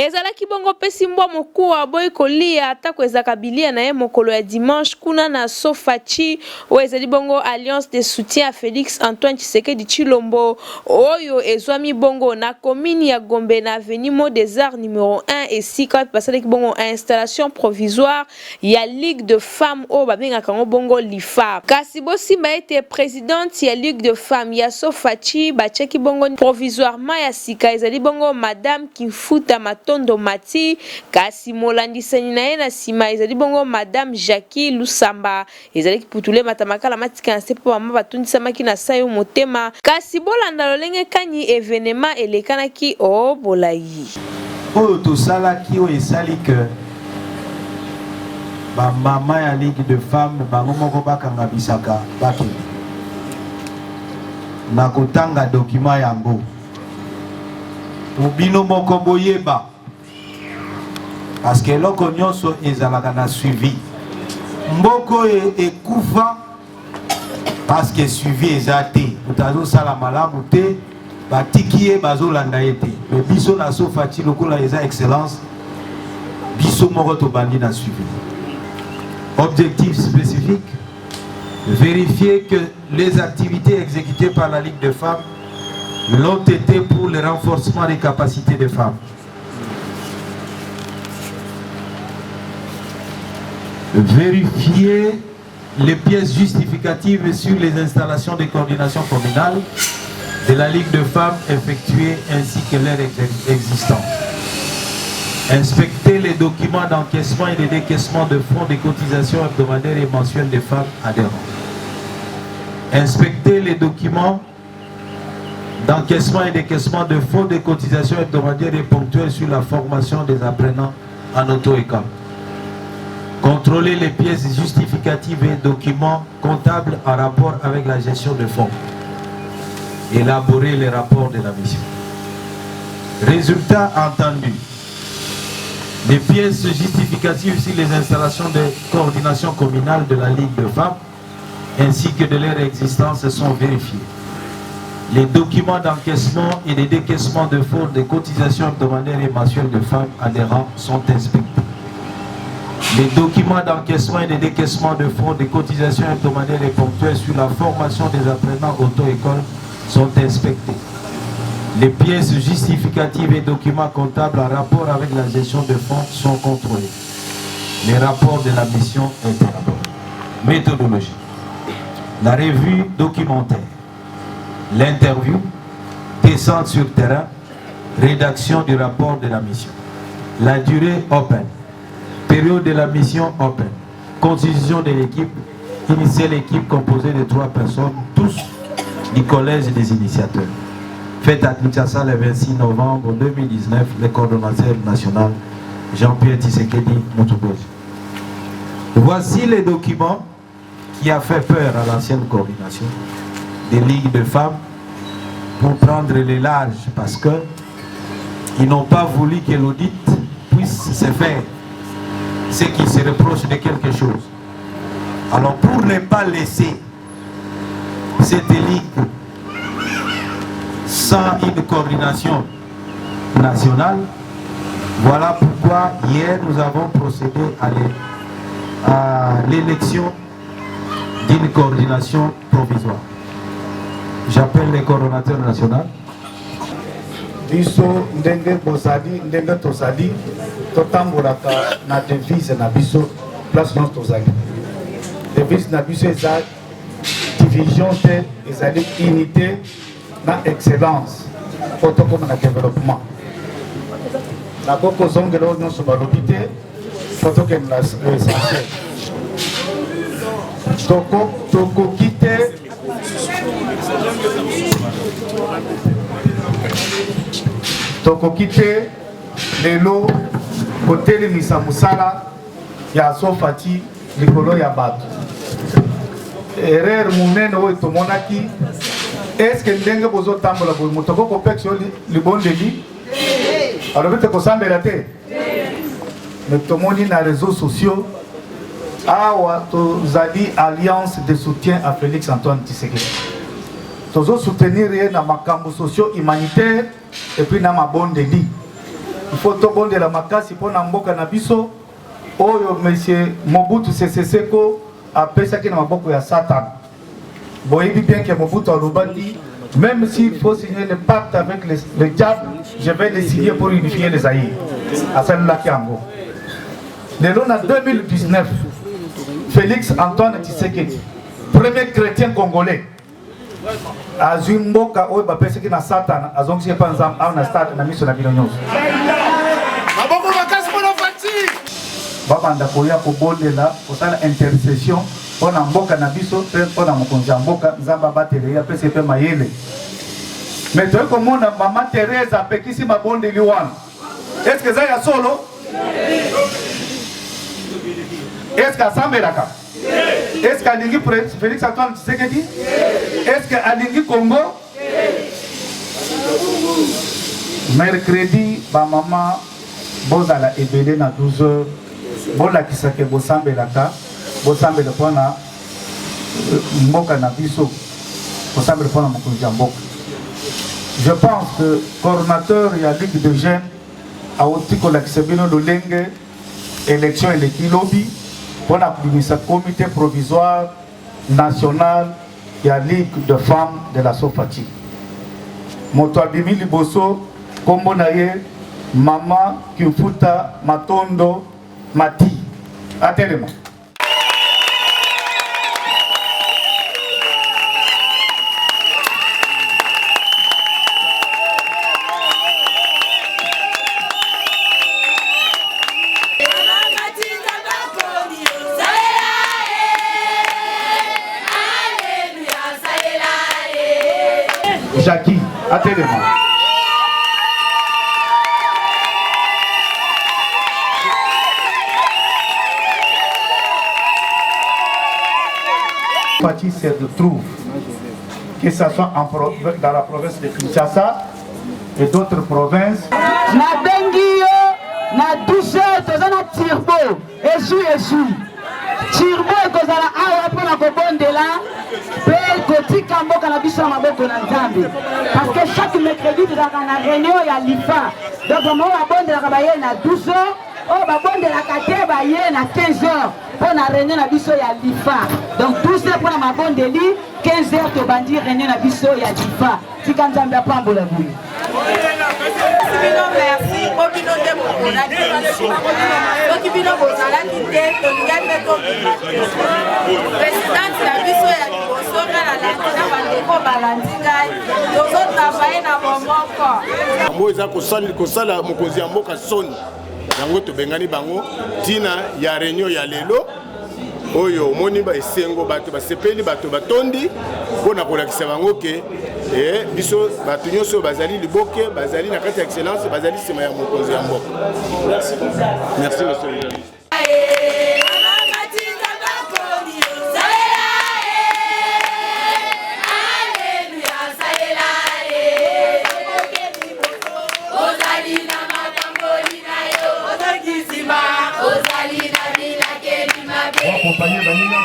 Ezalaki bongo pesi mbwa mokuwa boy kolia atako ezakabilia na ye mokolo ya dimanche kuna na Sofachi o ezali bongo Alliance de soutien à Félix Antoine Tshisekedi Tshilombo oyo ezwami bongo na commune ya Gombe na avenue des Arts numéro 1 et 6 quand pasalaki bongo installation provisoire ya Ligue de femmes o babengaka ngo bongo Lifa. Kasi bosimba ete présidente ya Ligue de femmes ya Sofachi bacheki bongo provisoirement ya sika ezali bongo madame Kimfuta Matondo Mati kasi molandisani na ye na sima ezali bongo madame Jackie Lusamba ezali kiputule matamakala matika na sepo mama batundisamaki na sayo motema kasi bolanda lolenge kanyi événement elekanaki o bolayi oyo tosalaki oyo esali ke bamama ya Ligue de femmes bango moko bakanga bisaka bakende na kotanga document yango ubino moko boyeba parce que loko nyonso ezalaka na suivi mboko ekufa parce que suivi ezate utazo sala malamu te batiki ye bazolanda ye te mais biso na Sofachi lokola eza excellence biso moko tobandi na suivi. Objectif spécifique, vérifier que les activités exécutées par la Ligue de femmes l'ont été pour le renforcement des capacités des femmes. Vérifier les pièces justificatives sur les installations de coordination communale de la Ligue de femmes effectuées ainsi que leur existence. Inspecter les documents d'encaissement et de décaissement de fonds de cotisation hebdomadaires et mensuelles des femmes adhérentes. Inspecter les documents d'encaissement et décaissement de fonds de cotisation hebdomadaires et ponctuelles sur la formation des apprenants en auto-école. Contrôler les pièces justificatives et documents comptables en rapport avec la gestion de fonds. Élaborer les rapports de la mission. Résultat entendu. Les pièces justificatives sur les installations de coordination communale de la Ligue de femmes ainsi que de leur existence sont vérifiés. Les documents d'encaissement et de décaissement de fonds de cotisation hebdomadaires et mensuelles de femmes adhérents sont inspectés. Les documents d'encaissement et de décaissement de fonds de cotisation hebdomadaires et ponctuelles sur la formation des apprenants auto-école sont inspectés. Les pièces justificatives et documents comptables en rapport avec la gestion de fonds sont contrôlés. Les rapports de la mission élaborés. Méthodologie. La revue documentaire. L'interview. Descente sur terrain. Rédaction du rapport de la mission. La durée open. Période de la mission open. Constitution de l'équipe. Initier l'équipe composée de 3 personnes, tous du collège des initiateurs. Fête à Kinshasa le 26 novembre 2019, le coordonnateur national Jean-Pierre Tshisekedi Mutugweji. Voici les documents qui a fait peur à l'ancienne coordination des ligues de femmes pour prendre les larges parce que ils n'ont pas voulu que l'audit puisse se faire, ce qui se reproche de quelque chose. Alors pour ne pas laisser cette ligue sans une coordination nationale, voilà pourquoi hier nous avons procédé à l'élection d'une coordination provisoire. J'appelle le coordonnateur national. Biso ndenge bozali ndenge tozali totambolaka na devise na biso place non tozali. Devise na biso eza division te ezali unité na excellence poto comme na développement. La boko zongelo nyonso balobi te poto ke na l'essentiel. Toko kite tokokite lelo kotelemisa musala ya Sofachi likolo ya bato. Erreur munene oyo tomonaki est-ce que ndenge bozo tambola boy mutoko kopexo libondeli alors bete kosambela te mais tomoni na réseaux sociaux awa tozali alliance de soutien à Félix Antoine Tshisekedi tozo soutenir na makambo socio humanitaire et puis na mabondeli il faut tobonde la makasi pour mboka na biso oyo monsieur Mobutu Sese Seko apesaki na maboko ya Satan. Boyebi bien que Mobutu alobandi, même s'il faut signer le pacte avec le diable, je vais le signer pour unifier les Zaïre. À celle-là qui est en gros. En 2019, Félix Antoine Tshisekedi, premier chrétien congolais, a vu mboka oyo bapesaki na Satan, a zongi pas nzam a na stade na miso na bino nyonso. Babanda koya kobolela kosala intercession pona mboka na biso pe pona mokonzi mboka nzamba batele ya pese pe mayele. Mais tu comment maman Thérèse a pekisi mabondeli wana. Est-ce que ça ya solo? Est-ce que ça melaka? Est-ce qu'Alingi Félix Antoine Tshisekedi? Est-ce qu'Alingi Congo? Mercredi, ma maman bozala ebele na 12h. Bola kisake bosambelaka, bosambela pona mboka na biso, bosambela pona mokonzi mboka. Je pense que coordinateur et la Ligue de jeunes a aussi collecté le lenge élection et le kilobi pour la comité provisoire national et la Ligue de femmes de la Sofati. Moto abimi liboso kombo na ye Mama Kifuta Matondo Mati. Atelema. Jackie, atelema. Fati se trouve, que ce soit dans la province de Kinshasa et d'autres provinces. Na Bengio, na douceur, tozana Tirbo, Esu. Tirbo ekozala awa pona kobondela, pe kotika mboka na biso na maboko na Nzambe. Parce que chaque mercredi tozalaka na réunion ya Lifa. Donc mo babondelaka baye na 12h, o babondelaka te baye na 15h. Pour la réunion na biso ya Lifa. Donc 12h pour la mabondeli, 15h to bandi réunion na biso ya Lifa. Tika Nzambe apambola bui. Merci. Obino de Mokola qui donc bino bozala qui te tolinga meto président la biso ya liboso na la bandeko balandinga tozo travailler na bomoko. Moza kosala mokonzi ya mboka soni. Yango tobengani bango tina ya réunion ya lelo oyo moni ba esengo bato basepeli bato batondi pona kolakisa bango ke biso bato nyonso bazali liboke bazali na kati ya excellence bazali sima ya mokonzi ya mboka. Merci monsieur le ministre. Acompanhando a minha